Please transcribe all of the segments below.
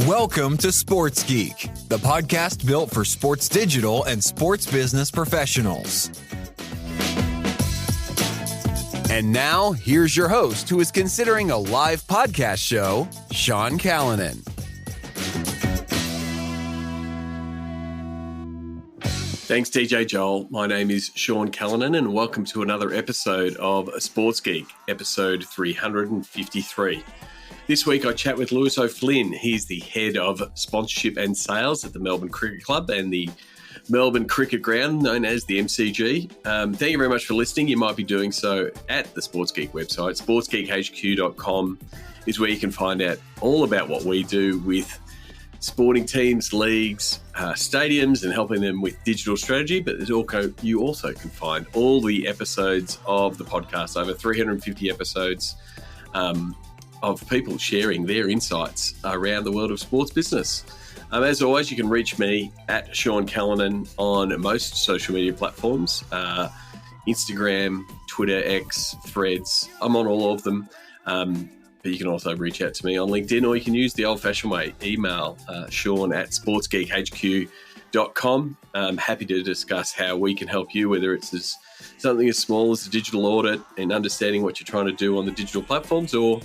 Welcome to Sports Geek, the podcast built for sports digital and sports business professionals. And now, here's your host who is considering a live podcast show, Sean Callanan. Thanks, DJ Joel. My name is Sean Callanan, and welcome to another episode of Sports Geek, episode 353. This week, I chat with Lewis O'Flynn. He's the head of sponsorship and sales at the Melbourne Cricket Club and the Melbourne Cricket Ground, known as the MCG. Thank you very much for listening. You might be doing so at the Sports Geek website. sportsgeekhq.com is where you can find out all about what we do with sporting teams, leagues, stadiums, and helping them with digital strategy. But you also can find all the episodes of the podcast, over 350 episodes of people sharing their insights around the world of sports business. As always, you can reach me at Sean Callanan on most social media platforms, Instagram, Twitter, X, Threads. I'm on all of them. But you can also reach out to me on LinkedIn, or you can use the old-fashioned way, email Sean at sportsgeekhq.com. I'm happy to discuss how we can help you, whether it's something as small as a digital audit and understanding what you're trying to do on the digital platforms, or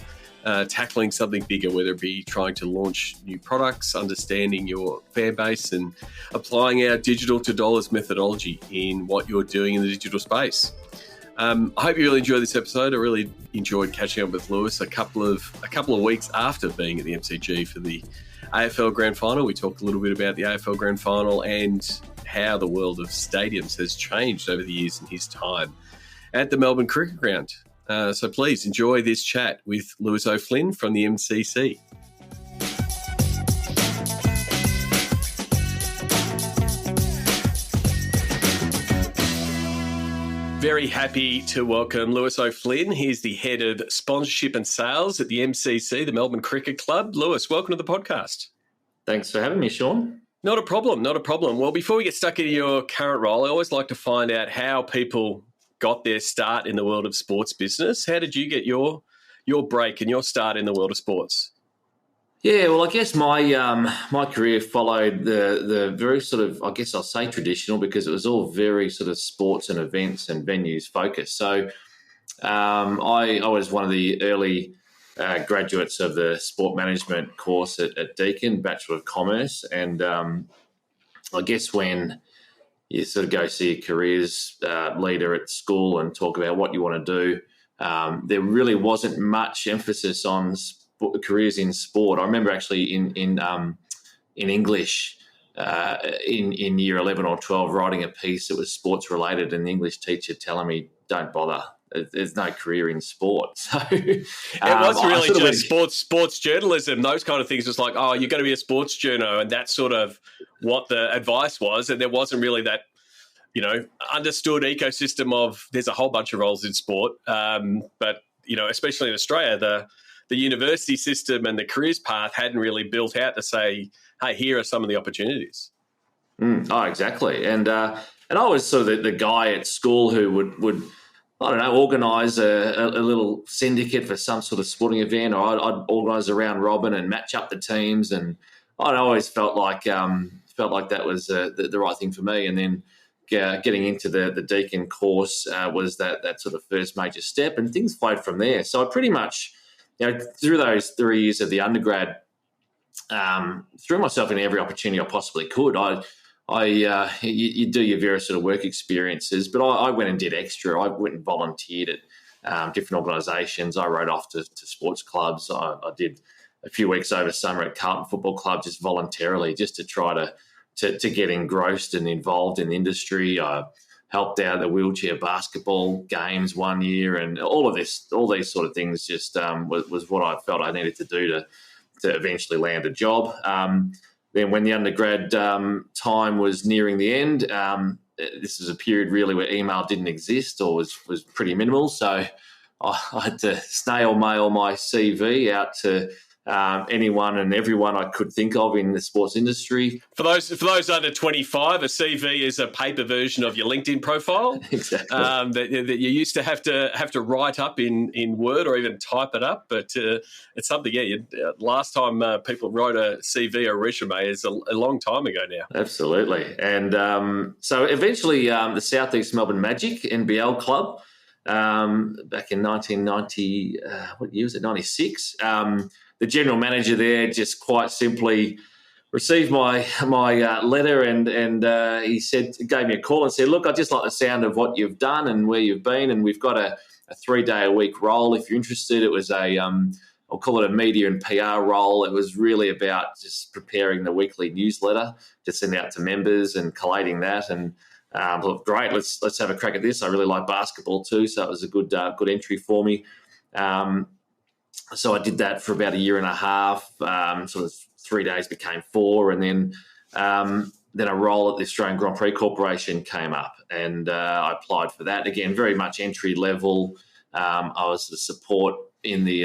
tackling something bigger, whether it be trying to launch new products, understanding your fan base, and applying our digital to dollars methodology in what you're doing in the digital space. I hope you really enjoyed this episode. I really enjoyed catching up with Lewis a couple of weeks after being at the MCG for the AFL Grand Final. We talked a little bit about the AFL Grand Final and how the world of stadiums has changed over the years in his time at the Melbourne Cricket Ground. So please enjoy this chat with Lewis O'Flynn from the MCC. Very happy to welcome Lewis O'Flynn. He's the head of sponsorship and sales at the MCC, the Melbourne Cricket Club. Lewis, welcome to the podcast. Thanks for having me, Sean. Not a problem. Well, before we get stuck into your current role, I always like to find out how people got their start in the world of sports business. How did you get your break and your start in the world of sports? Yeah, well, I guess my career followed the very sort of, I guess I'll say traditional, because it was all very sort of sports and events and venues focused. So I was one of the early graduates of the sport management course at Deakin, Bachelor of Commerce. And I guess when you sort of go see a careers leader at school and talk about what you want to do, there really wasn't much emphasis on careers in sport. I remember actually in English in year 11 or 12 writing a piece that was sports related, and the English teacher telling me, don't bother, there's no career in sport. So it was really just sports journalism, those kind of things. It's like, oh, you're going to be a sports journo, and that's sort of what the advice was. And there wasn't really that, understood ecosystem of there's a whole bunch of roles in sport. But, especially in Australia, the university system and the careers path hadn't really built out to say, hey, here are some of the opportunities. Oh, exactly. And I was sort of the guy at school who would I don't know, organise a little syndicate for some sort of sporting event, or I'd organise a round robin and match up the teams. And I always felt like that was the right thing for me. And then getting into the Deakin course was that sort of first major step, and things flowed from there. So I pretty much, through those 3 years of the undergrad, threw myself in every opportunity I possibly could. You do your various sort of work experiences, but I went and did extra. I went and volunteered at different organisations. I rode off to sports clubs. I did a few weeks over summer at Carlton Football Club, just voluntarily, just to try to get engrossed and involved in the industry. I helped out the wheelchair basketball games one year, and all these sort of things just was what I felt I needed to do to eventually land a job. Then when the undergrad time was nearing the end, this was a period really where email didn't exist or was pretty minimal. So I had to snail mail my CV out to anyone and everyone I could think of in the sports industry. For those under 25, a CV is a paper version of your LinkedIn profile. Exactly. That you used to have to write up in Word or even type it up. But it's something. Yeah, last time people wrote a CV or resume is a long time ago now. Absolutely. And so eventually, the Southeast Melbourne Magic NBL club. Back in 1990, what year was it? 96. The general manager there just quite simply received my letter and he gave me a call and said, look, I just like the sound of what you've done and where you've been, and we've got a 3-day-a-week role if you're interested. It was I'll call it a media and PR role. It was really about just preparing the weekly newsletter to send out to members and collating that. And thought, great, let's have a crack at this. I really like basketball too, so it was a good entry for me. So I did that for about a year and a half. Sort of 3 days became 4, and then a role at the Australian Grand Prix Corporation came up, and I applied for that. Again, very much entry level. I was the support in the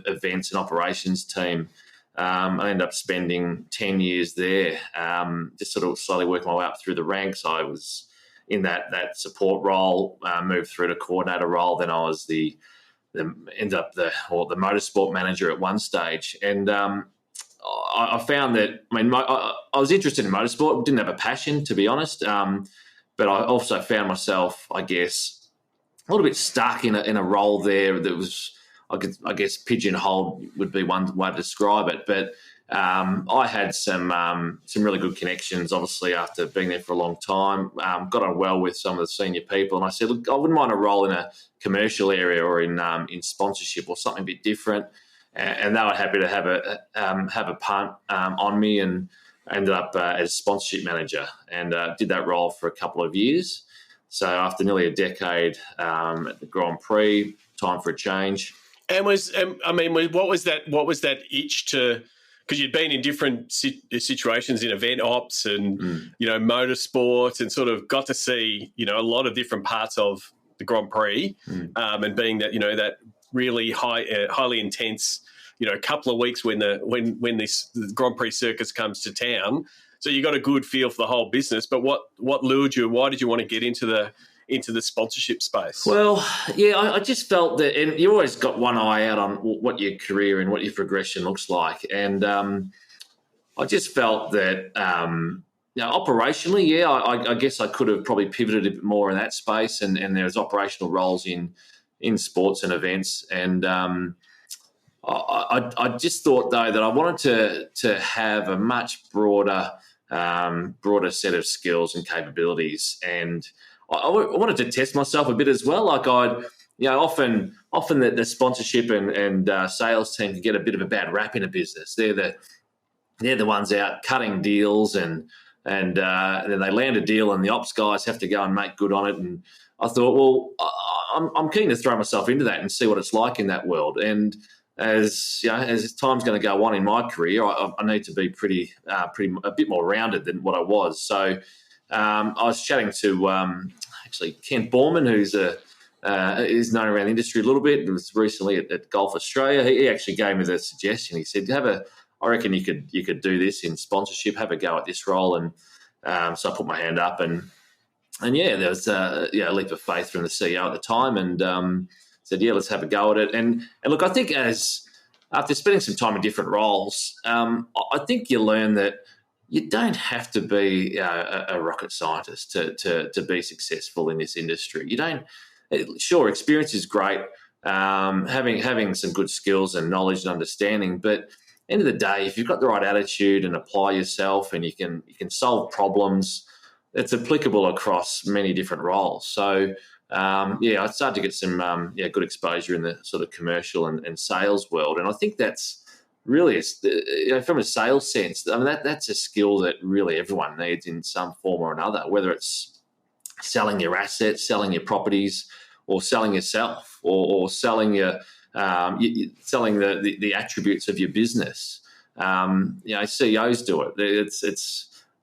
events and operations team. I ended up spending 10 years there, just sort of slowly working my way up through the ranks. I was in that support role, moved through to coordinator role. Then I was the motorsport manager at one stage. And I found that, I was interested in motorsport, didn't have a passion, to be honest. But I also found myself, I guess, a little bit stuck in a role there that was, I guess pigeonholed would be one way to describe it. But I had some really good connections, obviously, after being there for a long time. Got on well with some of the senior people. And I said, look, I wouldn't mind a role in a commercial area or in sponsorship or something a bit different. And they were happy to have a punt on me, and ended up as sponsorship manager, and did that role for a couple of years. So after nearly a decade at the Grand Prix, time for a change. And what was that itch to? Because you'd been in different situations in event ops and motorsport, and sort of got to see a lot of different parts of the Grand Prix, and being that that really highly intense couple of weeks when the Grand Prix circus comes to town. So you got a good feel for the whole business. But what lured you? Why did you want to get into the sponsorship space? Well, yeah, I just felt that, and you always got one eye out on what your career and what your progression looks like. And I just felt that, operationally, I guess I could have probably pivoted a bit more in that space. And there's operational roles in sports and events. And I just thought, though, that I wanted to have a much broader set of skills and capabilities. And I wanted to test myself a bit as well. Like often the sponsorship and sales team can get a bit of a bad rap in a business. They're the ones out cutting deals, and then they land a deal, and the ops guys have to go and make good on it. And I thought, well, I'm keen to throw myself into that and see what it's like in that world. And as time's going to go on in my career, I need to be pretty a bit more rounded than what I was. So I was chatting to actually Kent Borman, who's is known around the industry a little bit. It was recently at Golf Australia. He actually gave me the suggestion. He said, I reckon you could do this in sponsorship, have a go at this role. And so I put my hand up, and there was a leap of faith from the CEO at the time, and said, let's have a go at it. And look, I think after spending some time in different roles, I think you learn that you don't have to be a rocket scientist to be successful in this industry. You don't. Sure, experience is great, having some good skills and knowledge and understanding, but end of the day, if you've got the right attitude and apply yourself, and you can solve problems, it's applicable across many different roles. So I started to get some good exposure in the sort of commercial and sales world, and I think that's really from a sales sense. I mean, that's a skill that really everyone needs in some form or another, whether it's selling your assets, selling your properties, or selling yourself, or selling selling the attributes of your business. CEOs do it.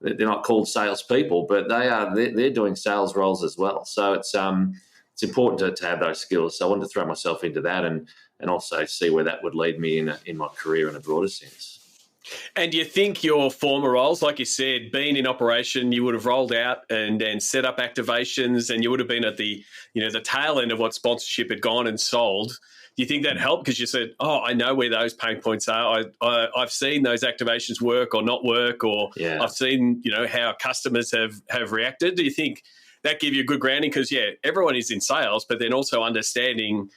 They're not called salespeople, but they're doing sales roles as well. So it's important to have those skills. So I wanted to throw myself into that, and also see where that would lead me in my career in a broader sense. And do you think your former roles, like you said, being in operation, you would have rolled out and set up activations, and you would have been at the tail end of what sponsorship had gone and sold? Do you think that helped because you said, "Oh, I know where those pain points are. I've seen those activations work or not work, or I've seen how customers have reacted"? Do you think that gave you a good grounding? Because everyone is in sales, but then also understanding,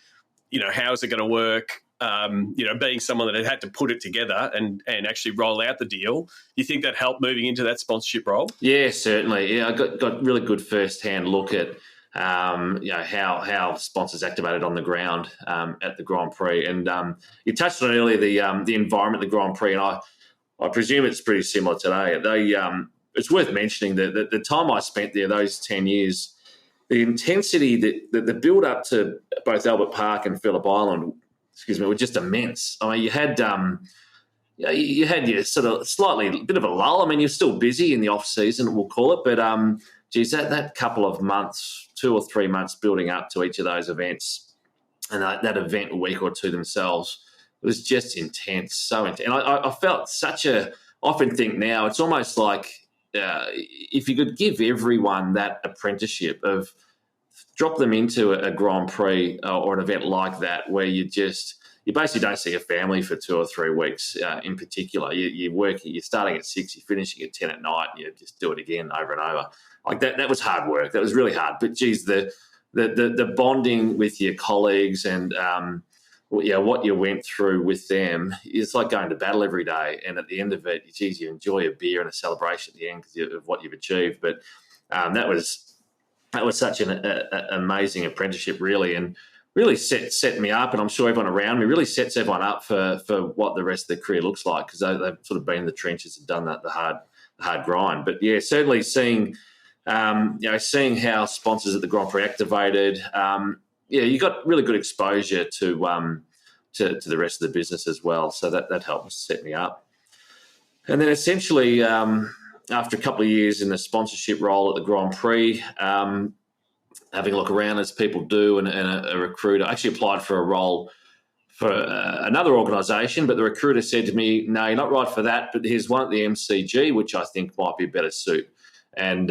how is it going to work? Being someone that had to put it together and actually roll out the deal, you think that helped moving into that sponsorship role? Yeah, certainly. Yeah, I got really good first-hand look at how sponsors activated on the ground at the Grand Prix. And you touched on earlier the environment of the Grand Prix, and I presume it's pretty similar today. It's worth mentioning that the time I spent there, those 10 years, the intensity, the build-up to both Albert Park and Phillip Island, were just immense. I mean, you had your sort of slightly bit of a lull. I mean, you're still busy in the off season, we'll call it, but that couple of months, 2 or 3 months building up to each of those events, and that event a week or two themselves, it was just intense, so intense. And I felt I often think now it's almost like if you could give everyone that apprenticeship of drop them into a Grand Prix or an event like that, where you basically don't see your family for 2 or 3 weeks in particular. You're starting at 6, you're finishing at 10 at night, and you just do it again over and over. Like that was hard work. That was really hard. But geez, the bonding with your colleagues and what you went through with them, it's like going to battle every day. And at the end of it, geez, you enjoy a beer and a celebration at the end of what you've achieved. But that was such an amazing apprenticeship, really, and really set me up, and I'm sure everyone around me really sets everyone up for what the rest of their career looks like, because they've sort of been in the trenches and done the hard grind. But yeah, certainly seeing how sponsors at the Grand Prix activated, you got really good exposure to the rest of the business as well. So that helped set me up. And then essentially, after a couple of years in the sponsorship role at the Grand Prix, having a look around as people do, and a recruiter actually applied for a role for another organisation, but the recruiter said to me, "No, you're not right for that, but here's one at the MCG, which I think might be a better suit." And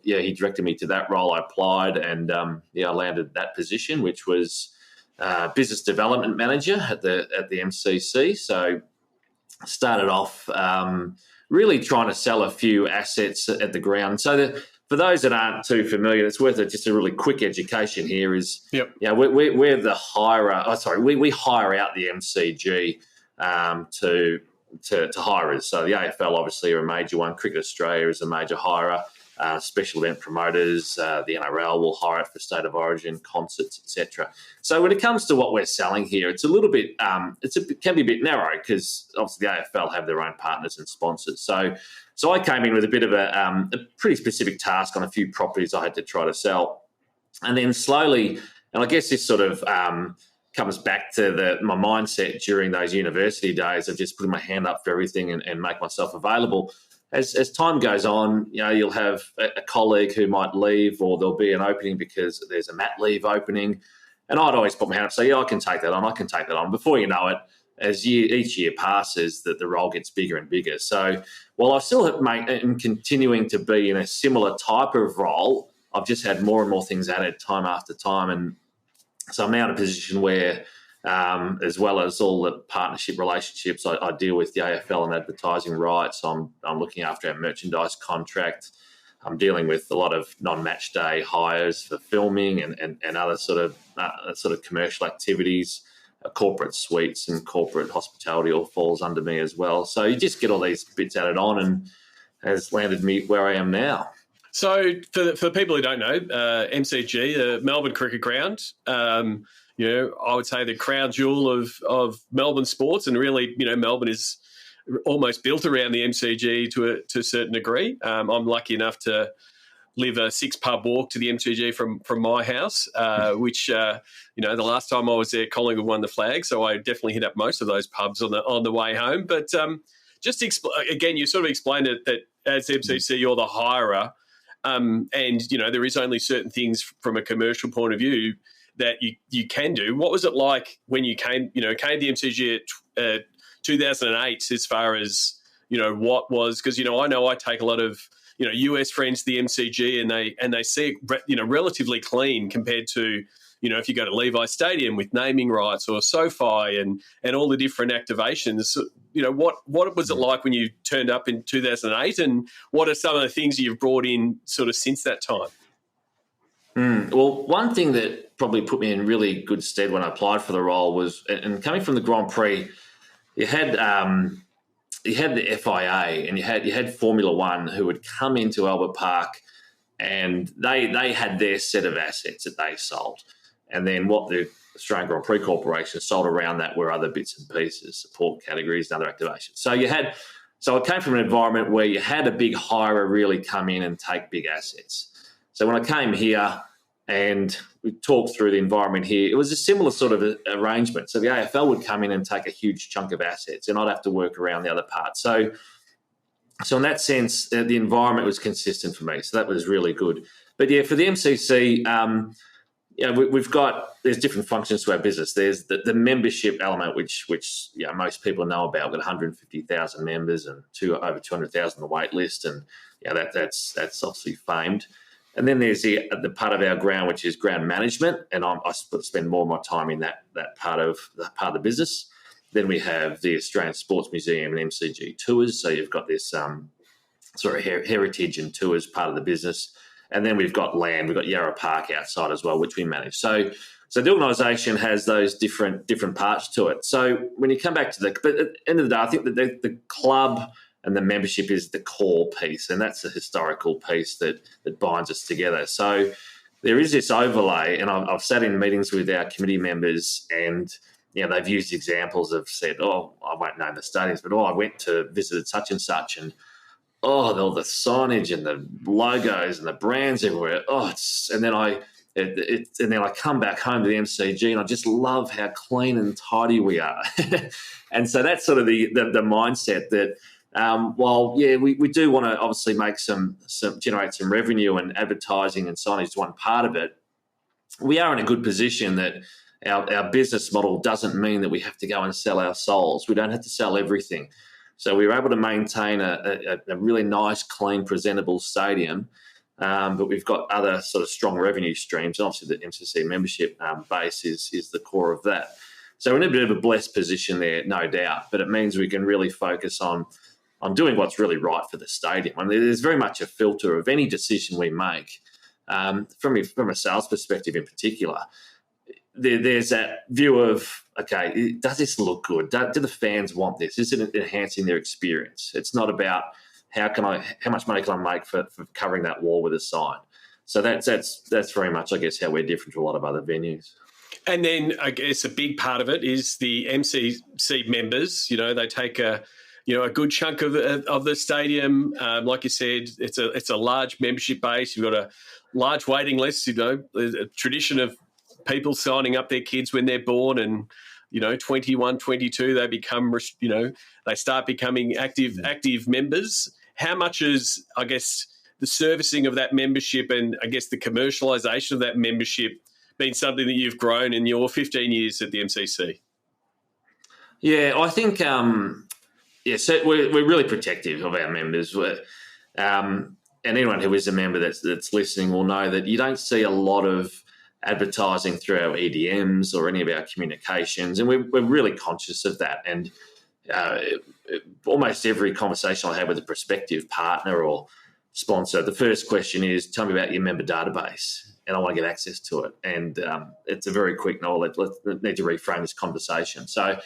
he directed me to that role. I applied, and I landed that position, which was business development manager at the MCC. So started off really trying to sell a few assets at the ground. So for those that aren't too familiar, it's worth just a really quick education here. We're the hirer. We hire out the MCG to hirers. So the AFL obviously are a major one. Cricket Australia is a major hirer. Special event promoters, the NRL will hire it for State of Origin, concerts, etc. So when it comes to what we're selling here, it's a little bit, it can be a bit narrow, because obviously the AFL have their own partners and sponsors. So I came in with a bit of a pretty specific task on a few properties I had to try to sell, and then slowly, and I guess this sort of comes back to my mindset during those university days of just putting my hand up for everything and make myself available. As time goes on, you'll have a colleague who might leave, or there'll be an opening because there's a mat leave opening. And I'd always put my hand up and say, "Yeah, I can take that on. Before you know it, as each year passes, that the role gets bigger and bigger. So while I still am continuing to be in a similar type of role, I've just had more and more things added time after time. And so I'm now in a position where, as well as all the partnership relationships, I deal with the AFL and advertising rights. I'm looking after our merchandise contract. I'm dealing with a lot of non-match day hires for filming and other sort of commercial activities. Corporate suites and corporate hospitality all falls under me as well. So you just get all these bits added on, and has landed me where I am now. So for people who don't know, MCG, the Melbourne Cricket Ground, I would say the crown jewel of Melbourne sports, and really, Melbourne is almost built around the MCG to a certain degree. I'm lucky enough to live a 6-pub walk to the MCG from my house, which, the last time I was there, Collingwood won the flag, so I definitely hit up most of those pubs on the way home. But just again, you sort of explained it that as MCC, you're the hirer, and, there is only certain things from a commercial point of view that you can do. What was it like when you came to the MCG at 2008, as far as, what was, because, I know I take a lot of, US friends to the MCG, and they see it, relatively clean compared to, if you go to Levi Stadium with naming rights or SoFi and all the different activations. What was it like when you turned up in 2008, and what are some of the things you've brought in sort of since that time? Well, one thing that probably put me in really good stead when I applied for the role was, and coming from the Grand Prix, you had the FIA and you had Formula One who would come into Albert Park, and they had their set of assets that they sold. And then what the Australian Grand Prix Corporation sold around that were other bits and pieces, support categories and other activations. So I came from an environment where you had a big hirer really come in and take big assets. So when I came here and we talked through the environment here, it was a similar sort of arrangement. So the AFL would come in and take a huge chunk of assets, and I'd have to work around the other part. So in that sense, the environment was consistent for me. So that was really good. But yeah, for the MCC, there's different functions to our business. There's the membership element, which most people know about. We've got 150,000 members and over 200,000 on the wait list, and that's obviously famed. And then there's the part of our ground, which is ground management, and I spend more of my time in that part of the business. Then we have the Australian Sports Museum and MCG tours. So you've got this heritage and tours part of the business. And then we've got land. We've got Yarra Park outside as well, which we manage. So the organisation has those different parts to it. So when you come back to but at the end of the day, I think that the club and the membership is the core piece, and that's the historical piece that binds us together. So there is this overlay, and I've sat in meetings with our committee members, and they've used examples of said, I won't name the stadiums, but I went to visit such and such, and all the signage and the logos and the brands everywhere. And then I come back home to the MCG, and I just love how clean and tidy we are. And so that's sort of the mindset that, we do want to obviously make generate some revenue, and advertising and signage is one part of it. We are in a good position that our business model doesn't mean that we have to go and sell our souls. We don't have to sell everything. So we were able to maintain a really nice, clean, presentable stadium, but we've got other sort of strong revenue streams. And obviously the MCC membership base is the core of that. So we're in a bit of a blessed position there, no doubt, but it means we can really focus on doing what's really right for the stadium. I mean, there's very much a filter of any decision we make, from a sales perspective in particular. There's that view of, okay, does this look good? Do the fans want this? Is it enhancing their experience? It's not about how much money can I make for covering that wall with a sign. So that's very much, I guess, how we're different to a lot of other venues. And then I guess a big part of it is the MCC members. They take a good chunk of the stadium. Like you said, it's a large membership base. You've got a large waiting list. A tradition of people signing up their kids when they're born, and 21, 22, they become they start becoming active members. How much is, I guess, the servicing of that membership and I guess the commercialisation of that membership been something that you've grown in your 15 years at the MCC? Yeah, I think so we're really protective of our members. And anyone who is a member that's listening will know that you don't see a lot of advertising through our EDMs or any of our communications, and we're really conscious of that. And almost every conversation I have with a prospective partner or sponsor, the first question is, tell me about your member database, and I want to get access to it. And it's a very quick, no, let's need to reframe this conversation. So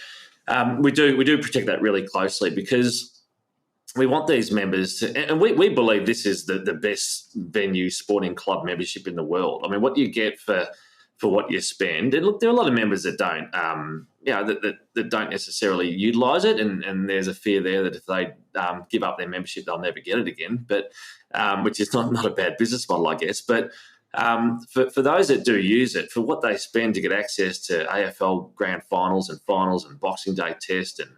we do protect that really closely, because we want these members to, and we believe this is the best venue sporting club membership in the world. I mean, what you get for what you spend, and look, there are a lot of members that don't, that don't necessarily utilise it, and there's a fear there that if they give up their membership, they'll never get it again. But which is not a bad business model, I guess. But for those that do use it, for what they spend to get access to AFL grand finals and Boxing Day test and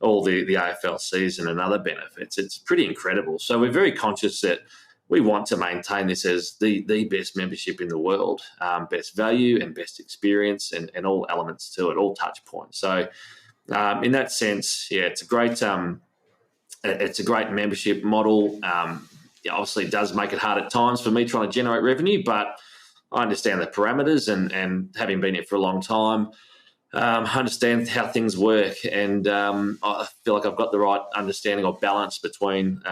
all the AFL season and other benefits, it's pretty incredible. So we're very conscious that we want to maintain this as the best membership in the world, best value and best experience, and all elements to it, all touch points. So in that sense, yeah, it's a great membership model. Obviously, it does make it hard at times for me trying to generate revenue, but I understand the parameters, and having been here for a long time, I understand how things work, and I feel like I've got the right understanding or balance between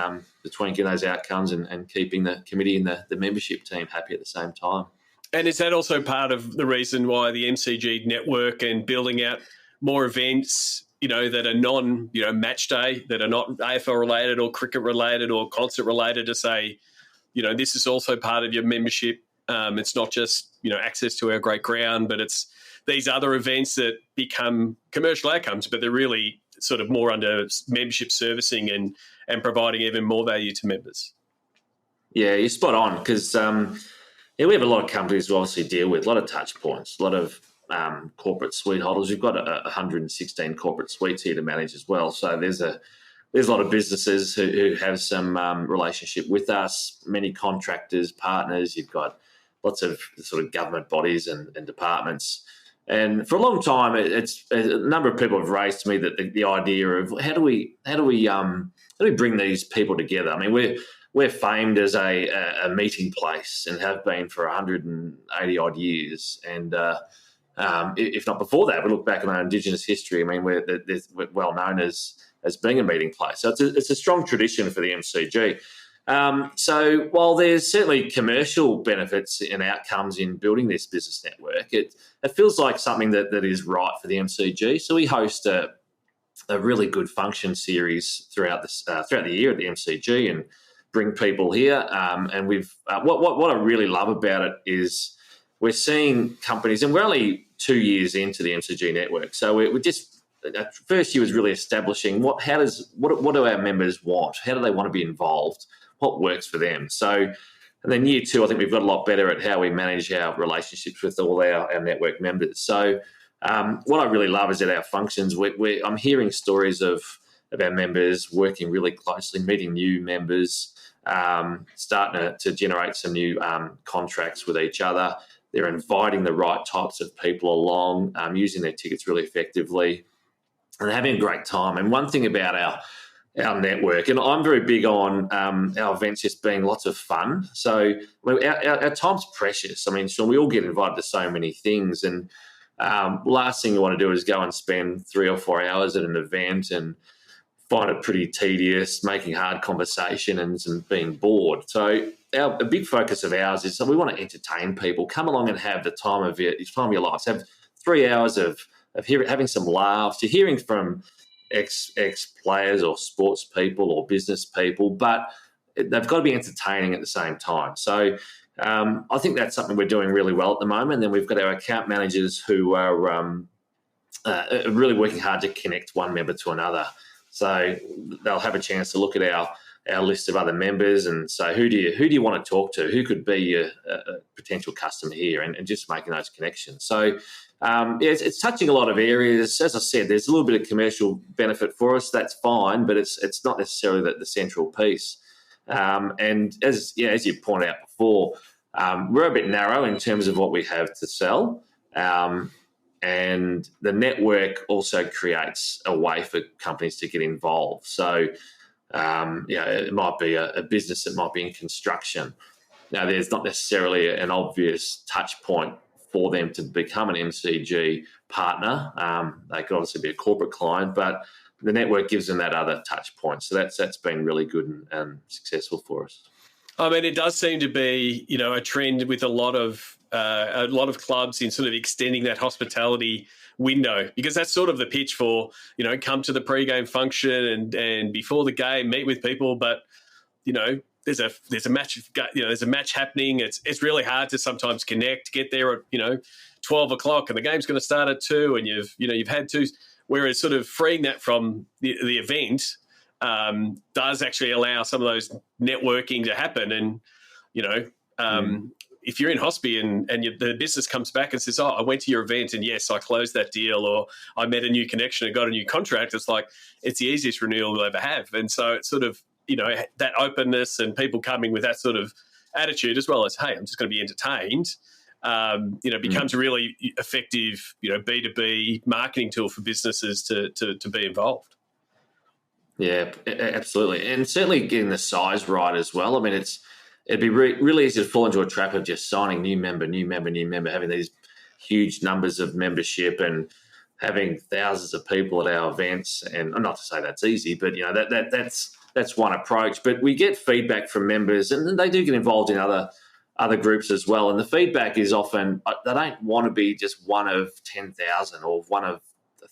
getting those outcomes and keeping the committee and the membership team happy at the same time. And is that also part of the reason why the MCG network and building out more events, that are non-match day, that are not AFL related or cricket related or concert related, to say, this is also part of your membership? It's not just, access to our great ground, but it's these other events that become commercial outcomes, but they're really sort of more under membership servicing and providing even more value to members. Yeah, you're spot on, because we have a lot of companies who obviously deal with a lot of touch points, a lot of corporate suite holders. We've got 116 corporate suites here to manage as well. So there's a lot of businesses who have some relationship with us, many contractors, partners. You've got lots of sort of government bodies and departments. And for a long time, a number of people have raised to me that the idea of how do we bring these people together? I mean, we're famed as a meeting place and have been for 180 odd years. And if not before that, we look back on our Indigenous history. I mean, we're well known as being a meeting place. So it's a strong tradition for the MCG. So while there's certainly commercial benefits and outcomes in building this business network, it feels like something that is right for the MCG. So we host a really good function series throughout the year at the MCG and bring people here. And we've what I really love about it is we're seeing companies, and we're only 2 years into the MCG network. So we're just, first year was really establishing what do our members want? How do they want to be involved? What works for them? So, and then year 2, I think we've got a lot better at how we manage our relationships with all our network members. So what I really love is at our functions, I'm hearing stories of our members working really closely, meeting new members, starting to generate some new contracts with each other. They're inviting the right types of people along, using their tickets really effectively, and having a great time. And one thing about our network, and I'm very big on our events just being lots of fun. So our time's precious. I mean, Sean, we all get invited to so many things, and last thing you want to do is go and spend 3 or 4 hours at an event and find it pretty tedious, making hard conversation and being bored. So a big focus of ours is we want to entertain people. Come along and have the time of your lives. Have 3 hours of having some laughs. You're hearing from ex players or sports people or business people, but they've got to be entertaining at the same time. So I think that's something we're doing really well at the moment. And then we've got our account managers who are really working hard to connect one member to another. So they'll have a chance to look at our list of other members and say, who do you want to talk to? Who could be a potential customer here? And just making those connections. So it's touching a lot of areas. As I said, there's a little bit of commercial benefit for us. That's fine, but it's not necessarily the central piece. And as you pointed out before, we're a bit narrow in terms of what we have to sell. And the network also creates a way for companies to get involved. So, it might be a business that might be in construction. Now, there's not necessarily an obvious touch point for them to become an MCG partner. They could obviously be a corporate client, but the network gives them that other touch point. So that's been really good and successful for us. I mean, it does seem to be, a trend with a lot of clubs in sort of extending that hospitality window, because that's sort of the pitch for, come to the pre-game function and before the game, meet with people. But, there's a match, there's a match happening. It's really hard to sometimes connect, get there at, 12 o'clock and the game's going to start at 2 and you've had 2, whereas sort of freeing that from the event does actually allow some of those networking to happen. And, if you're in hospi and the business comes back and says, oh, I went to your event and yes, I closed that deal, or I met a new connection and got a new contract, it's like, it's the easiest renewal we'll ever have. And so it's sort of, that openness and people coming with that sort of attitude, as well as, hey, I'm just going to be entertained, becomes a really effective, B2B marketing tool for businesses to be involved. Yeah, absolutely. And certainly getting the size right as well. I mean, it'd be really easy to fall into a trap of just signing new member, having these huge numbers of membership and having thousands of people at our events. And not to say that's easy, but that's one approach. But we get feedback from members, and they do get involved in other groups as well. And the feedback is often they don't want to be just one of 10,000 or one of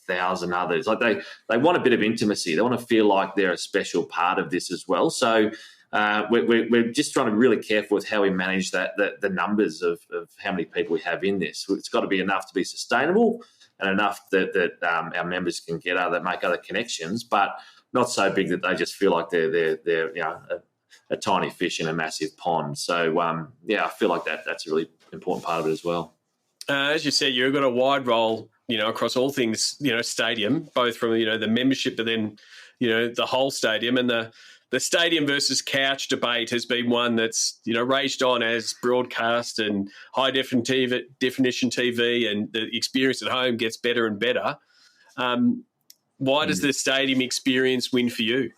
1,000 others. Like they want a bit of intimacy. They want to feel like they're a special part of this as well. So we're just trying to be really careful with how we manage the numbers of how many people we have in this. It's got to be enough to be sustainable and enough that our members can make other connections, but not so big that they just feel like they're a tiny fish in a massive pond. So I feel like that's a really important part of it as well. As you said, you've got a wide role, across all things, stadium, both from, the membership, but then, the whole stadium. And the stadium versus couch debate has been one that's, raged on as broadcast and high definition TV and the experience at home gets better and better. Why does the stadium experience win for you?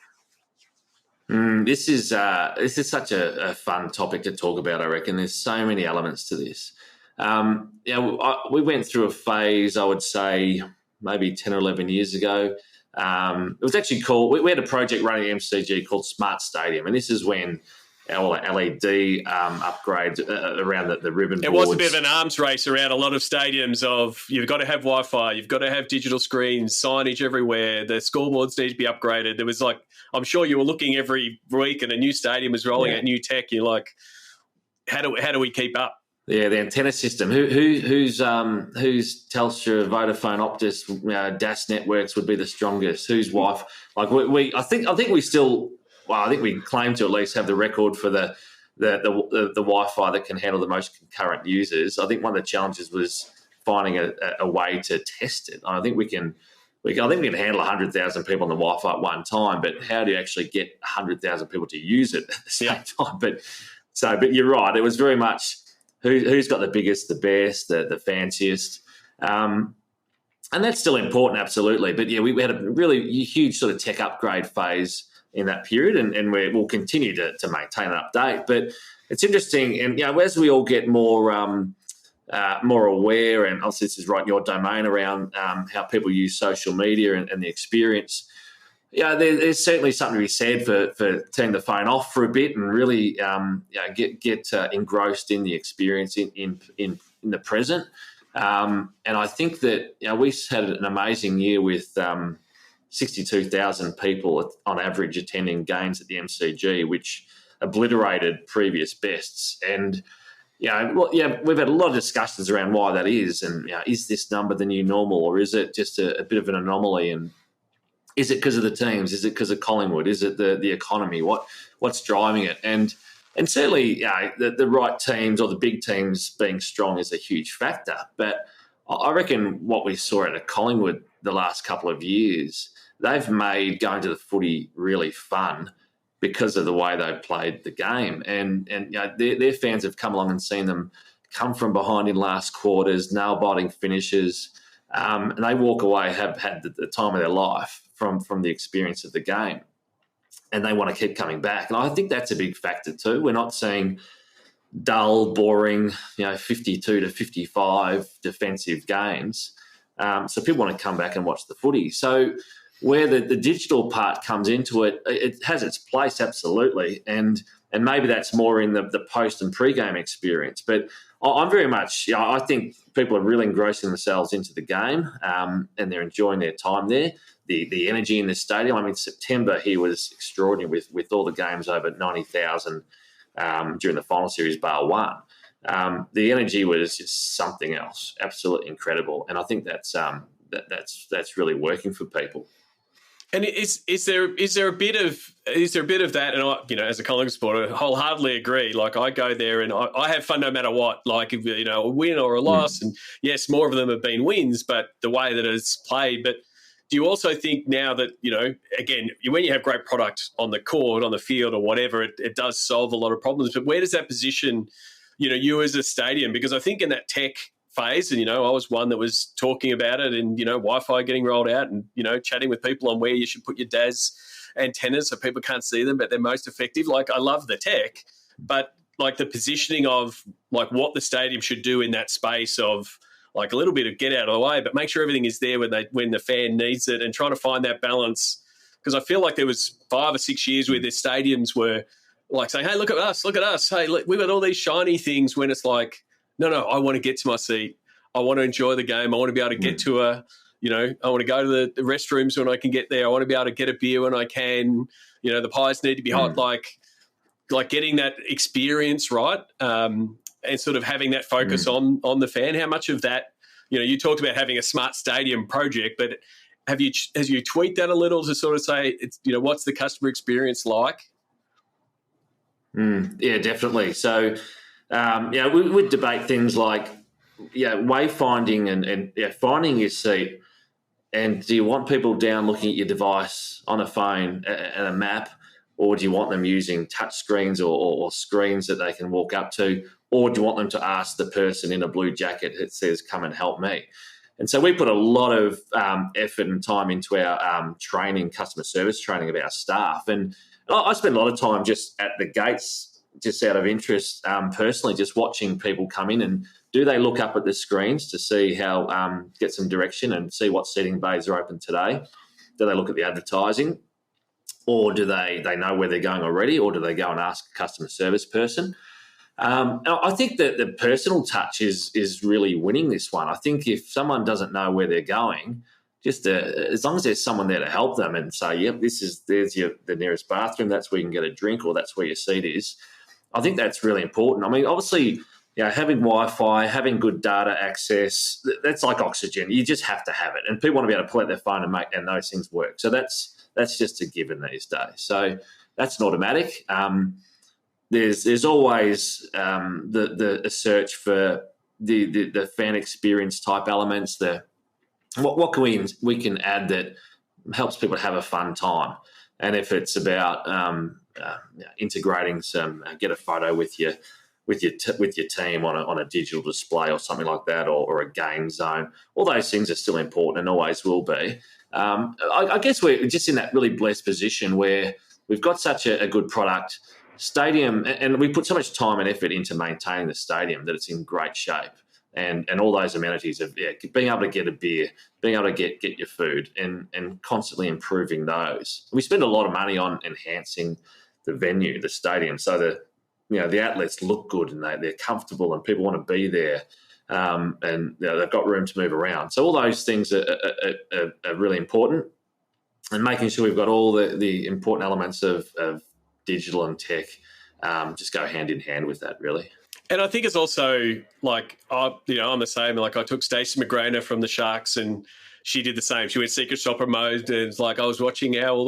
This is such a fun topic to talk about, I reckon. There's so many elements to this. We went through a phase, I would say, maybe 10 or 11 years ago. It was actually called, we had a project running at MCG called Smart Stadium, and this is when our LED upgrades around the ribbon boards. It was a bit of an arms race around a lot of stadiums of you've got to have Wi-Fi, you've got to have digital screens, signage everywhere, the scoreboards need to be upgraded. There was I'm sure you were looking every week and a new stadium was rolling out new tech. You're like, how do we keep up? Yeah, the antenna system. Who's Telstra, Vodafone, Optus, DAS networks would be the strongest? Who's Wi-Fi? I think we claim to at least have the record for the Wi-Fi that can handle the most concurrent users. I think one of the challenges was finding a way to test it. I think we can handle 100,000 people on the Wi-Fi at one time, but how do you actually get 100,000 people to use it at the same time? But you're right. It was very much who's got the biggest, the best, the fanciest. And that's still important, absolutely. But, we had a really huge sort of tech upgrade phase in that period, and we'll continue to maintain and update. But it's interesting, and, as we all get more aware, and obviously this is right in your domain around how people use social media and the experience, there's certainly something to be said for turning the phone off for a bit and really get engrossed in the experience in the present. And I think that we had an amazing year with 62,000 people on average attending games at the MCG, which obliterated previous bests. And we've had a lot of discussions around why that is, and is this number the new normal, or is it just a bit of an anomaly? And is it because of the teams? Is it because of Collingwood? Is it the economy? What's driving it? And certainly, the right teams or the big teams being strong is a huge factor. But I reckon what we saw at Collingwood the last couple of years, they've made going to the footy really fun because of the way they've played the game. And their fans have come along and seen them come from behind in last quarters, nail-biting finishes, and they walk away, have had the time of their life from the experience of the game, and they want to keep coming back. And I think that's a big factor too. We're not seeing dull, boring, 52 to 55 defensive games. So people want to come back and watch the footy. So where the digital part comes into it, it has its place, absolutely. And maybe that's more in the post and pre-game experience. But I'm very much, I think people are really engrossing themselves into the game and they're enjoying their time there. The energy in the stadium, I mean, September here was extraordinary with all the games over 90,000 during the final series, bar one. The energy was just something else, absolutely incredible. And I think that's really working for people. And is there a bit of that? And I, as a Collingwood supporter, wholeheartedly agree. Like I go there and I have fun no matter what. Like if a win or a loss, and yes, more of them have been wins, but the way that it's played. But do you also think now that, again, when you have great product on the court, on the field or whatever, it does solve a lot of problems. But where does that position, you as a stadium? Because I think in that tech phase, and, I was one that was talking about it and, Wi-Fi getting rolled out and, chatting with people on where you should put your DAS antennas so people can't see them, but they're most effective. Like, I love the tech, but like the positioning of like what the stadium should do in that space of like a little bit of get out of the way, but make sure everything is there when the fan needs it, and trying to find that balance. Because I feel like there was 5 or 6 years where the stadiums were like saying, hey, look at us. Hey, look, we've got all these shiny things, when it's like, no, I want to get to my seat. I want to enjoy the game. I want to be able to get to I want to go to the restrooms when I can get there. I want to be able to get a beer when I can. The pies need to be hot. Like getting that experience right, and sort of having that focus on the fan. How much of that, you talked about having a smart stadium project, but has you tweaked that a little to sort of say, it's, what's the customer experience like? Yeah, definitely. So, we would debate things like, wayfinding and finding your seat. And do you want people down looking at your device on a phone and a map, or do you want them using touch screens or screens that they can walk up to, or do you want them to ask the person in a blue jacket that says, come and help me? And so we put a lot of effort and time into our training, customer service training of our staff. And I spend a lot of time just at the gates, just out of interest, personally, just watching people come in, and do they look up at the screens to see how, get some direction and see what seating bays are open today? Do they look at the advertising? Or do they know where they're going already, or do they go and ask a customer service person? I think that the personal touch is really winning this one. I think if someone doesn't know where they're going, just as long as there's someone there to help them and say, yep, there's the nearest bathroom, that's where you can get a drink, or that's where your seat is. I think that's really important. I mean, obviously, having Wi-Fi, having good data access, that's like oxygen. You just have to have it. And people want to be able to pull out their phone and those things work. So that's just a given these days. So that's an automatic. There's always the search for the fan experience type elements. What can we can add that helps people have a fun time? And if it's about integrating some, get a photo with your team on a digital display or something like that, or a game zone, all those things are still important and always will be. I guess we're just in that really blessed position where we've got such a good product stadium, and we put so much time and effort into maintaining the stadium that it's in great shape, and all those amenities of being able to get a beer, being able to get your food, and constantly improving those. We spend a lot of money on enhancing the venue, the stadium, so that the outlets look good and they're comfortable and people want to be there. And they've got room to move around. So all those things are really important, and making sure we've got all the important elements of digital and tech just go hand in hand with that, really. And I think it's also like, I'm the same. Like, I took Stacey McGrainer from the Sharks, and she did the same. She went secret shopper mode, and it's like I was watching all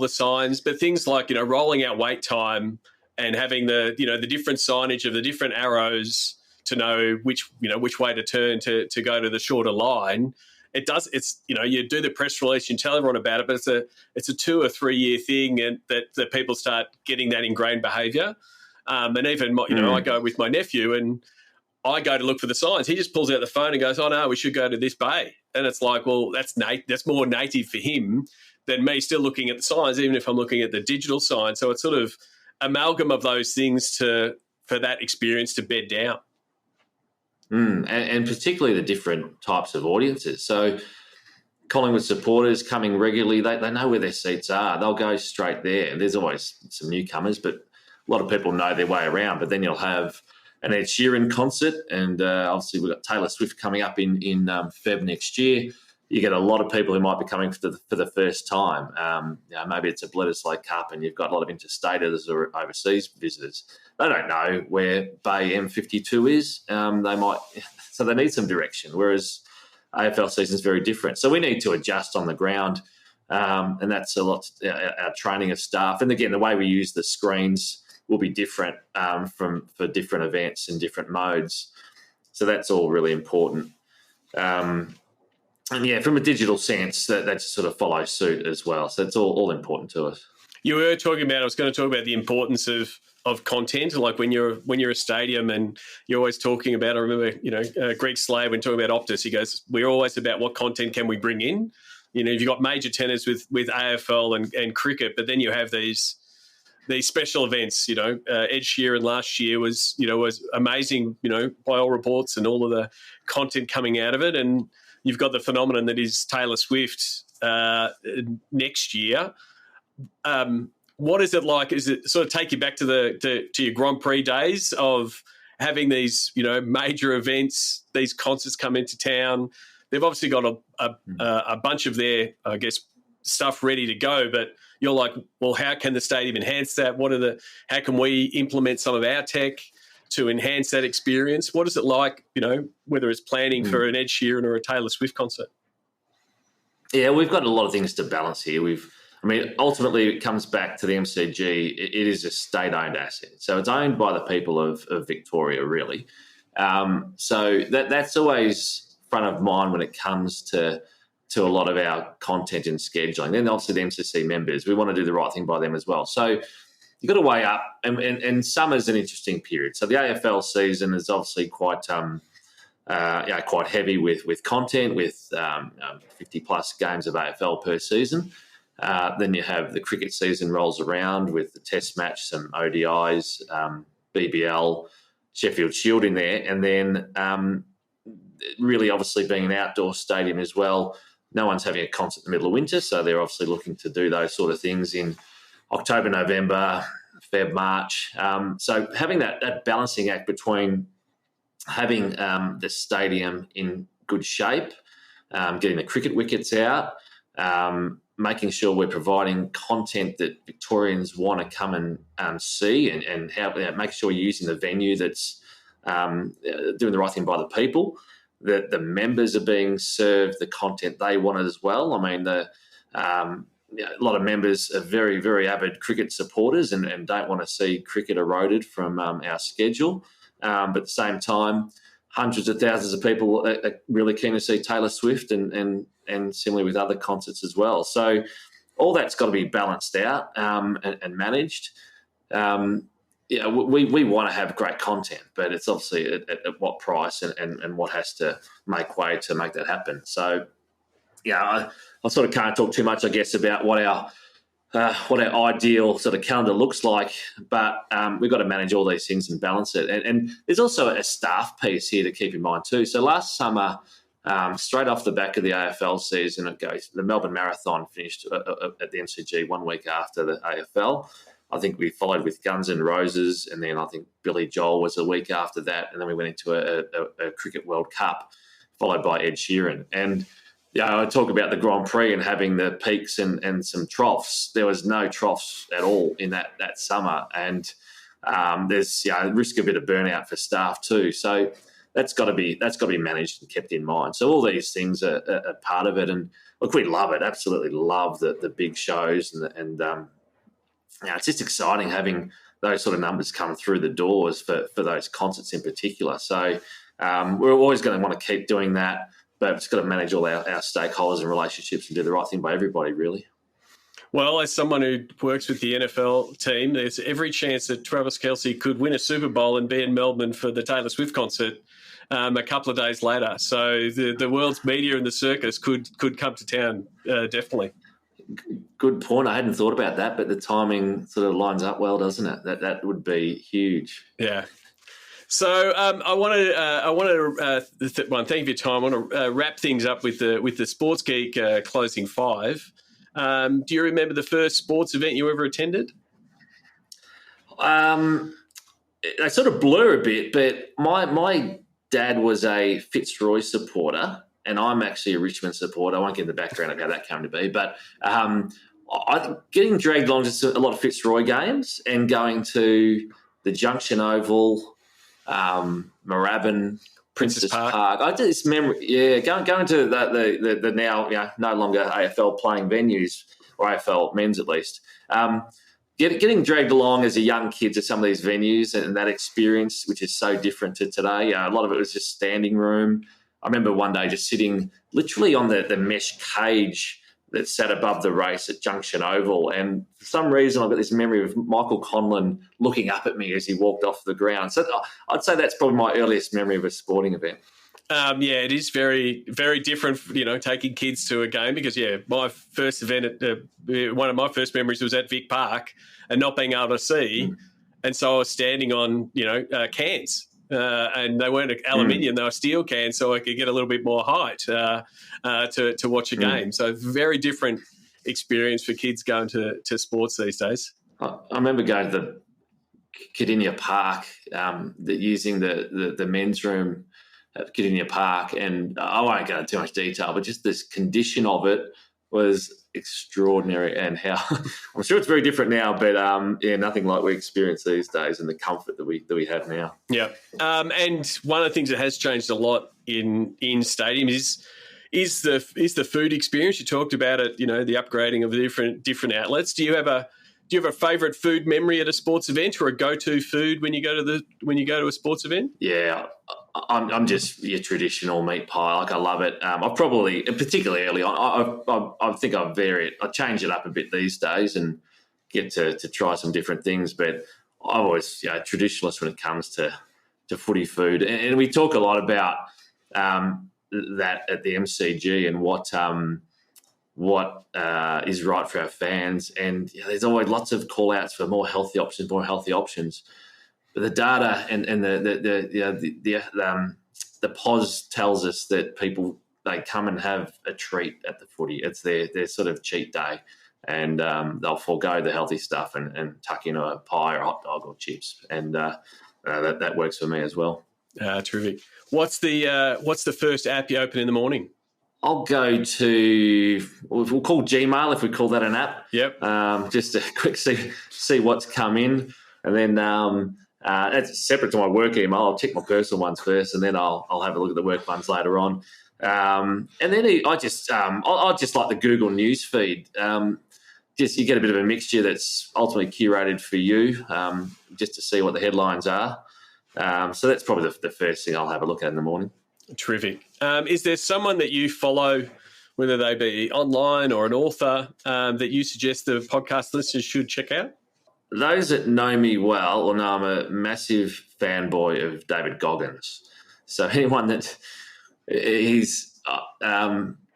the signs, but things like rolling out wait time and having the different signage of the different arrows to know which way to turn to go to the shorter line. You do the press release, you tell everyone about it, but it's a 2 or 3 year thing, and that people start getting that ingrained behaviour. And even I go with my nephew, and I go to look for the signs. He just pulls out the phone and goes, "Oh no, we should go to this bay." And it's like, well, that's more native for him than me still looking at the signs, even if I'm looking at the digital sign. So it's sort of amalgam of those things for that experience to bed down. And particularly the different types of audiences. So Collingwood supporters coming regularly, they know where their seats are. They'll go straight there. There's always some newcomers, but a lot of people know their way around. But then you'll have an Ed Sheeran concert, and obviously we've got Taylor Swift coming up in Feb next year. You get a lot of people who might be coming for the first time. Maybe it's a Bledisloe Cup, and you've got a lot of interstaters or overseas visitors. They don't know where Bay M52 is. So they need some direction, whereas AFL season is very different. So we need to adjust on the ground, and that's a lot our training of staff. And again, the way we use the screens will be different for different events and different modes. So that's all really important. And yeah, from a digital sense, that just sort of follows suit as well. So it's all important to us. You were talking about, I was going to talk about the importance of content, like when you're a stadium and you're always talking about, I remember, Greg Slade, when talking about Optus, he goes, we're always about what content can we bring in. You've got major tenors with AFL and cricket, but then you have these special events. Ed Sheeran last year was amazing, by all reports, and all of the content coming out of it. And you've got the phenomenon that is Taylor Swift next year. What is it like? Is it sort of take you back to your Grand Prix days of having these, major events, these concerts come into town? They've obviously got a bunch of their, I guess, stuff ready to go, but you're like, well, how can the stadium enhance that? How can we implement some of our tech to enhance that experience? What is it like, whether it's planning for an Ed Sheeran or a Taylor Swift concert? Yeah, we've got a lot of things to balance here. Ultimately, it comes back to the MCG. It is a state-owned asset. So it's owned by the people of Victoria, really. So that's always front of mind when it comes to a lot of our content and scheduling. Then obviously the MCC members, we want to do the right thing by them as well. So you've got to weigh up, and summer's an interesting period. So the AFL season is obviously quite heavy with content, with 50-plus games of AFL per season. Then you have the cricket season rolls around with the test match, some ODIs, BBL, Sheffield Shield in there. And then really obviously being an outdoor stadium as well, no one's having a concert in the middle of winter, so they're obviously looking to do those sort of things in October, November, Feb, March. So having that balancing act between having the stadium in good shape, getting the cricket wickets out, making sure we're providing content that Victorians want to come and see, and how making sure we're using the venue that's doing the right thing by the people, that the members are being served the content they wanted as well. I mean, a lot of members are very, very avid cricket supporters and don't want to see cricket eroded from our schedule. But at the same time, hundreds of thousands of people are really keen to see Taylor Swift and similarly with other concerts as well. So all that's got to be balanced out and managed. We want to have great content, but it's obviously at what price and what has to make way to make that happen. So, I sort of can't talk too much, I guess, about what our ideal sort of calendar looks like, but we've got to manage all these things and balance it. And there's also a staff piece here to keep in mind too. So last summer, straight off the back of the AFL season, the Melbourne Marathon finished at the MCG 1 week after the AFL. I think we followed with Guns N' Roses, and then I think Billy Joel was a week after that, and then we went into a Cricket World Cup, followed by Ed Sheeran. And I talk about the Grand Prix and having the peaks and some troughs. There was no troughs at all in that summer, and there's risk of a bit of burnout for staff too. So that's got to be managed and kept in mind. So all these things are part of it, and look, we love it. Absolutely love the big shows and it's just exciting having those sort of numbers come through the doors for those concerts in particular. So we're always going to want to keep doing that, but it's got to manage all our stakeholders and relationships and do the right thing by everybody, really. Well, as someone who works with the NFL team, there's every chance that Travis Kelce could win a Super Bowl and be in Melbourne for the Taylor Swift concert a couple of days later. So the world's media and the circus could come to town, definitely. Good point. I hadn't thought about that, but the timing sort of lines up well, doesn't it? That would be huge. Yeah. So I want to thank you for your time. I want to wrap things up with the Sports Geek closing five. Do you remember the first sports event you ever attended? I sort of blur a bit, but my dad was a Fitzroy supporter, and I'm actually a Richmond supporter. I won't get in the background of how that came to be, but getting dragged along to a lot of Fitzroy games and going to the Junction Oval, Moorabbin, Princess Park. I did this memory, going to the now no longer AFL playing venues, or AFL men's at least. Getting dragged along as a young kid to some of these venues and that experience, which is so different to today. A lot of it was just standing room. I remember one day just sitting literally on the mesh cage that sat above the race at Junction Oval. And for some reason, I've got this memory of Michael Conlon looking up at me as he walked off the ground. So I'd say that's probably my earliest memory of a sporting event. Yeah, it is very, very different, taking kids to a game because, my first event, one of my first memories was at Vic Park and not being able to see. And so I was standing on, cans and they weren't aluminium, they were steel cans, so I could get a little bit more height to watch a game. So very different experience for kids going to sports these days. I remember going to the Cardinia Park, using the men's room at Cardinia Park, and I won't go into too much detail, but just this condition of it was extraordinary, and how I'm sure it's very different now, but nothing like we experience these days, and the comfort that we have now. Yeah, and one of the things that has changed a lot in stadiums is the food experience. You talked about it, the upgrading of the different outlets. Do you have a favourite food memory at a sports event, or a go-to food when you go to a sports event? Yeah, I'm just your traditional meat pie. Like, I love it. I've probably, particularly early on, I think I vary it. I change it up a bit these days and get to try some different things. But I'm always a traditionalist when it comes to footy food. And we talk a lot about that at the MCG and what is right for our fans. And there's always lots of call-outs for more healthy options. But the data and the POS tells us that people, they come and have a treat at the footy. It's their sort of cheat day, and they'll forego the healthy stuff and tuck in a pie or a hot dog or chips, and that works for me as well. Terrific. What's the first app you open in the morning? I'll go to, we'll call Gmail, if we call that an app. Yep. Just to quick see what's come in, and then that's separate to my work email. I'll check my personal ones first, and then I'll have a look at the work ones later on. And then I just like the Google News feed. Just you get a bit of a mixture that's ultimately curated for you, just to see what the headlines are. So that's probably the first thing I'll have a look at in the morning. Terrific. Is there someone that you follow, whether they be online or an author, that you suggest the podcast listeners should check out? Those that know me well will know I'm a massive fanboy of David Goggins. So anyone that he's,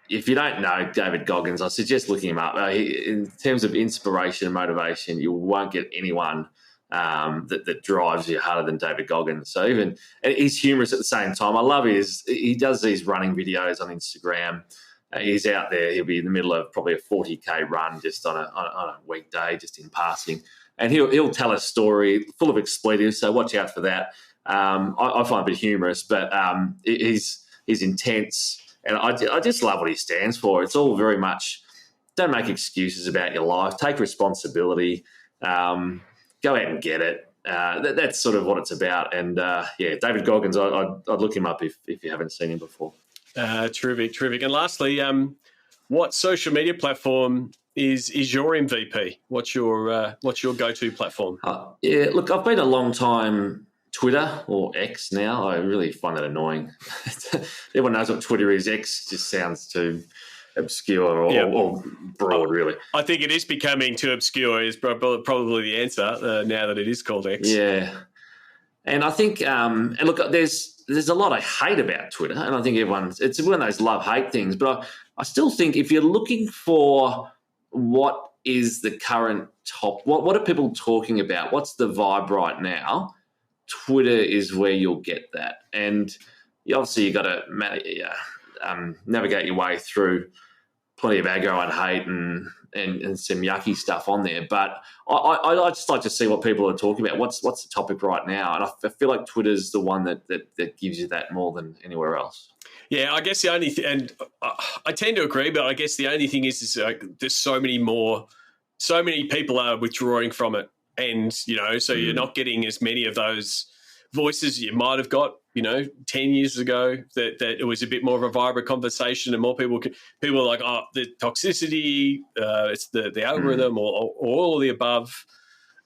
if you don't know David Goggins, I suggest looking him up. In terms of inspiration and motivation, you won't get anyone that drives you harder than David Goggins. So and he's humorous at the same time. I love he does these running videos on Instagram. He's out there. He'll be in the middle of probably a 40K run just on a weekday, just in passing. And he'll tell a story full of expletives, so watch out for that. I find it a bit humorous, but he's intense, and I just love what he stands for. It's all very much, don't make excuses about your life, take responsibility, go out and get it. That's sort of what it's about. And David Goggins, I'd look him up if you haven't seen him before. Terrific. And lastly, what social media platform is your MVP? What's your go-to platform? Look, I've been a long time Twitter, or X now. I really find that annoying. Everyone knows what Twitter is. X just sounds too obscure or broad, really. I think it is becoming too obscure is probably the answer now that it is called X. Yeah. And I think, and look, there's a lot I hate about Twitter, and I think it's one of those love-hate things, but I still think if you're looking for what is the current what are people talking about, what's the vibe right now, Twitter is where you'll get that. And obviously you've got to navigate your way through plenty of aggro and hate and some yucky stuff on there. But I just like to see what people are talking about. What's the topic right now? And I feel like Twitter's the one that gives you that more than anywhere else. Yeah, I guess the only thing, and I tend to agree, but I guess the only thing is there's so many people are withdrawing from it. And, so you're not getting as many of those voices you might have got, 10 years ago, that it was a bit more of a vibrant conversation and more people are like, oh, the toxicity, it's the algorithm or all of the above.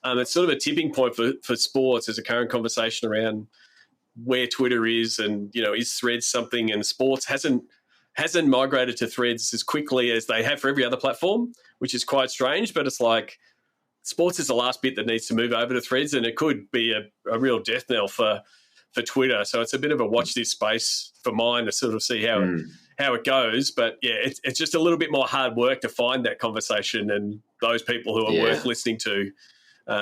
It's sort of a tipping point for sports. There's a current conversation around where Twitter is, and is Threads something, and sports hasn't migrated to Threads as quickly as they have for every other platform, which is quite strange. But it's like sports is the last bit that needs to move over to Threads, and it could be a real death knell for Twitter. So it's a bit of a watch this space for mine to sort of see how it goes. But yeah, it's just a little bit more hard work to find that conversation and those people who are worth listening to.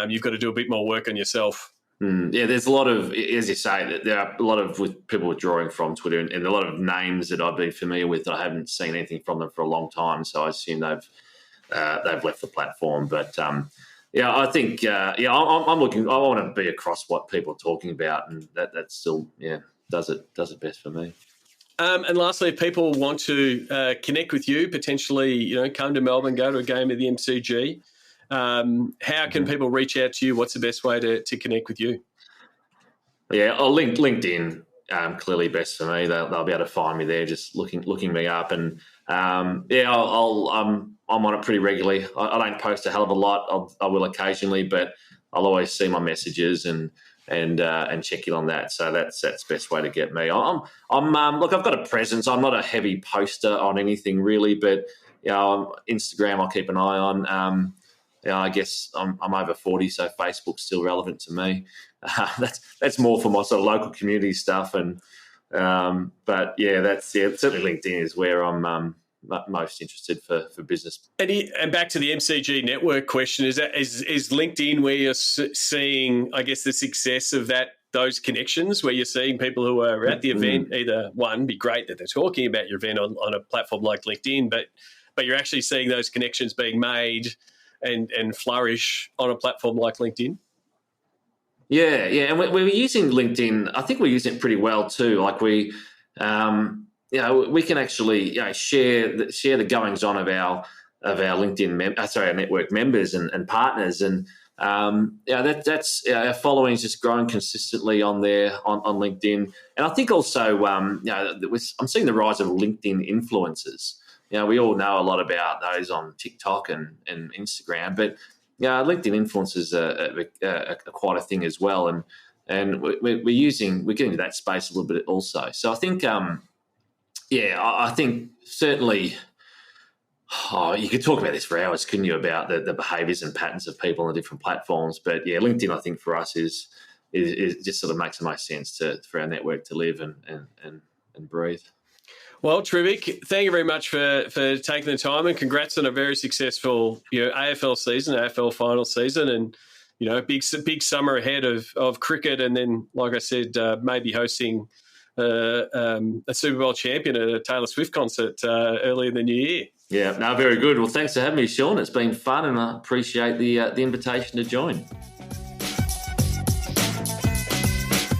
You've got to do a bit more work on yourself. Yeah, there's a lot of, as you say, there are a lot of people withdrawing from Twitter, and a lot of names that I've been familiar with that I haven't seen anything from them for a long time. So I assume they've left the platform. But I think I'm looking. I want to be across what people are talking about, and that still does it best for me. And lastly, if people want to connect with you, potentially, come to Melbourne, go to a game of the MCG. How can people reach out to you? What's the best way to connect with you? Yeah, LinkedIn, clearly best for me. They'll be able to find me there, just looking me up. And I'm on it pretty regularly. I don't post a hell of a lot. I will occasionally, but I'll always see my messages and check in on that. So that's the best way to get me. Look, I've got a presence. I'm not a heavy poster on anything really, but Instagram I'll keep an eye on. I guess I'm over 40, so Facebook's still relevant to me. That's more for my sort of local community stuff, and but certainly LinkedIn is where I'm most interested for business. And back to the MCG network question: is LinkedIn where you're seeing, I guess, the success of those connections, where you're seeing people who are at the event? Either one, be great that they're talking about your event on a platform like LinkedIn, but you're actually seeing those connections being made and flourish on a platform like LinkedIn? Yeah, and we're using LinkedIn. I think we're using it pretty well too. Like we can actually share the goings on of our LinkedIn our network members and partners, and that's our following is just growing consistently on there on LinkedIn. And I think also I'm seeing the rise of LinkedIn influencers. We all know a lot about those on TikTok and Instagram, but LinkedIn influencers are quite a thing as well, and we're getting to that space a little bit also. So I think, I think certainly, you could talk about this for hours, couldn't you, about the behaviours and patterns of people on the different platforms? But yeah, LinkedIn I think for us is just sort of makes the most sense for our network to live and breathe. Well, terrific. Thank you very much for taking the time, and congrats on a very successful AFL season, AFL final season, and big summer ahead of cricket, and then, like I said, maybe hosting a Super Bowl champion at a Taylor Swift concert early in the new year. Yeah, no, very good. Well, thanks for having me, Sean. It's been fun, and I appreciate the invitation to join.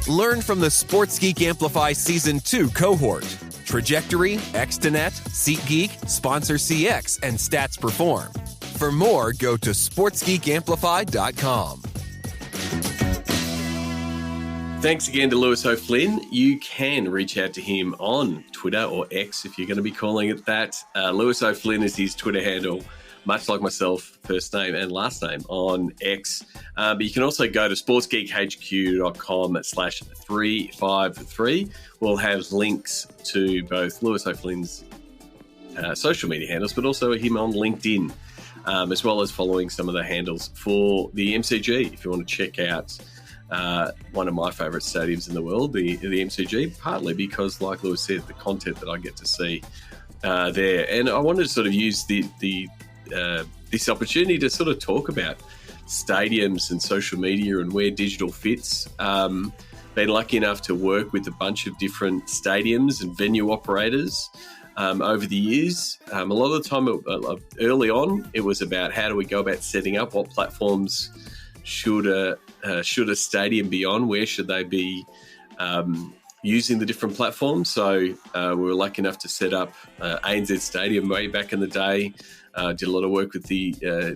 Learn from the Sports Geek Amplify Season 2 cohort. Trajectory, Xtonet, SeatGeek, Sponsor CX, and Stats Perform. For more, go to sportsgeekamplify.com. Thanks again to Lewis O'Flynn. You can reach out to him on Twitter or X if you're going to be calling it that. Lewis O'Flynn is his Twitter handle, much like myself, first name and last name on X. But you can also go to sportsgeekhq.com/353. We'll have links to both Lewis O'Flynn's social media handles, but also him on LinkedIn, as well as following some of the handles for the MCG. If you want to check out one of my favourite stadiums in the world, the MCG, partly because, like Lewis said, the content that I get to see there. And I wanted to sort of use this opportunity to sort of talk about stadiums and social media and where digital fits. Been lucky enough to work with a bunch of different stadiums and venue operators over the years. A lot of the time, early on, it was about how do we go about setting up, what platforms should a stadium be on, where should they be using the different platforms. So we were lucky enough to set up ANZ Stadium way back in the day. Did a lot of work with the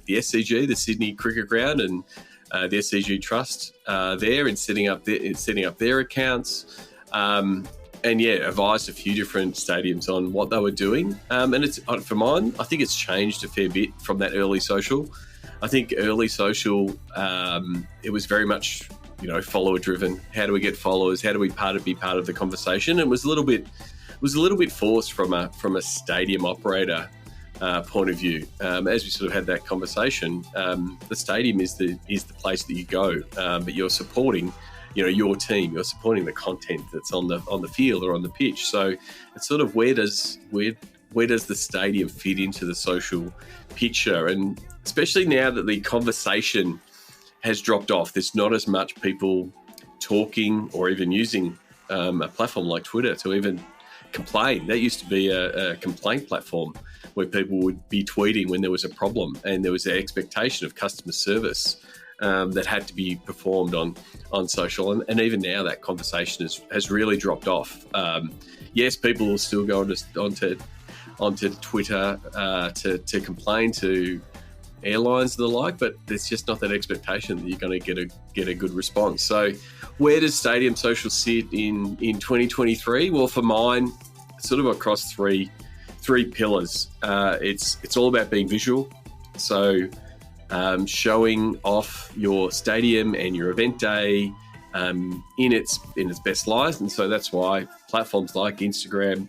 SCG, the Sydney Cricket Ground, and the SCG Trust there in setting up their accounts. And advised a few different stadiums on what they were doing. And it's for mine, I think it's changed a fair bit from that early social. I think early social, it was very much follower driven. How do we get followers? How do we be part of the conversation? And it was a little bit forced from a stadium operator point of view. As we sort of had that conversation, the stadium is the place that you go, but you're supporting your team. You're supporting the content that's on the field or on the pitch. So it's sort of where does the stadium fit into the social picture? And especially now that the conversation has dropped off, there's not as much people talking or even using a platform like Twitter to even complain. That used to be a complaint platform where people would be tweeting when there was a problem and there was an expectation of customer service that had to be performed on social. And even now that conversation has really dropped off. Yes, people will still go onto Twitter to complain to airlines and the like, but there's just not that expectation that you're going to get a good response. So where does Stadium Social sit in 2023? Well, for mine, sort of across three pillars. It's all about being visual. So showing off your stadium and your event day in its best light. And so that's why platforms like Instagram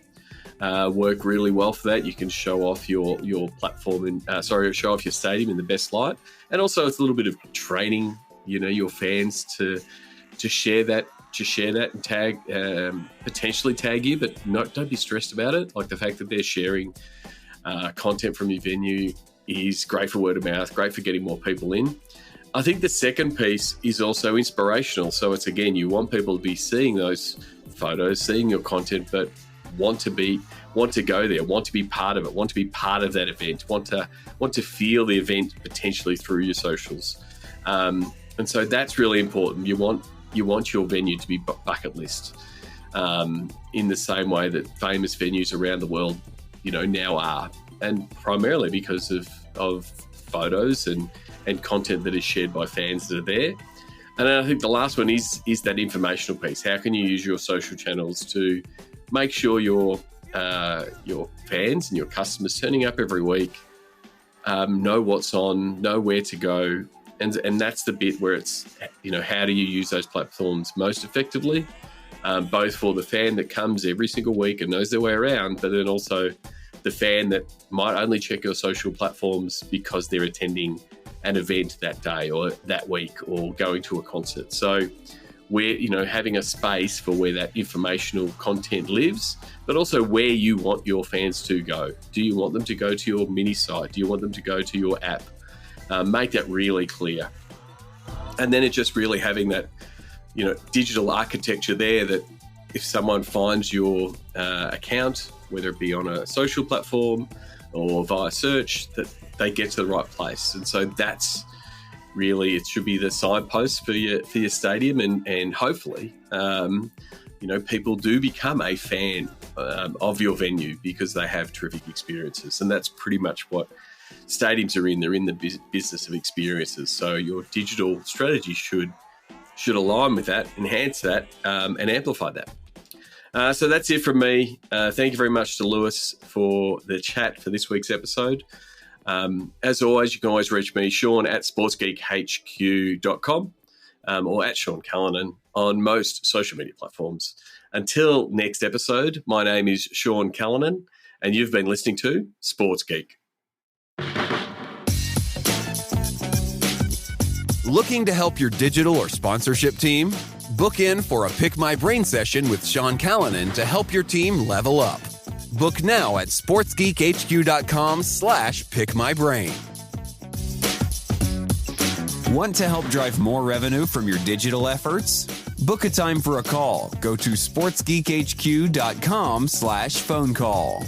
work really well for that. You can show off your platform and show off your stadium in the best light. And also it's a little bit of training, your fans to share that and tag, potentially tag you, but don't be stressed about it. Like the fact that they're sharing content from your venue is great for word of mouth, great for getting more people in. I think the second piece is also inspirational. So it's, again, you want people to be seeing those photos, seeing your content, but want to go there, want to be part of it, want to be part of that event, want to feel the event potentially through your socials. And so that's really important. You want your venue to be bucket list in the same way that famous venues around the world, now are, and primarily because of photos and content that is shared by fans that are there. And I think the last one is that informational piece. How can you use your social channels to make sure your fans and your customers turning up every week know what's on, know where to go, and that's the bit where it's how do you use those platforms most effectively, both for the fan that comes every single week and knows their way around, but then also the fan that might only check your social platforms because they're attending an event that day or that week or going to a concert. So we're having a space for where that informational content lives, but also where you want your fans to go. Do you want them to go to your mini site? Do you want them to go to your app? Make that really clear. And then it's just really having that digital architecture there, that if someone finds your account, whether it be on a social platform or via search, that they get to the right place. And so that's really, it should be the signpost for your stadium, and hopefully people do become a fan of your venue because they have terrific experiences. And that's pretty much what stadiums are in. They're in the business of experiences. So your digital strategy should align with that, enhance that, and amplify that. So that's it from me. Thank you very much to Lewis for the chat for this week's episode. As always, you can always reach me, Sean at sportsgeekhq.com or at Sean Cullinan on most social media platforms. Until next episode, my name is Sean Cullinan, and you've been listening to Sports Geek. Looking to help your digital or sponsorship team? Book in for a Pick My Brain session with Sean Cullinan to help your team level up. Book now at sportsgeekhq.com/pickmybrain. Want to help drive more revenue from your digital efforts? Book a time for a call. Go to sportsgeekhq.com/phone call.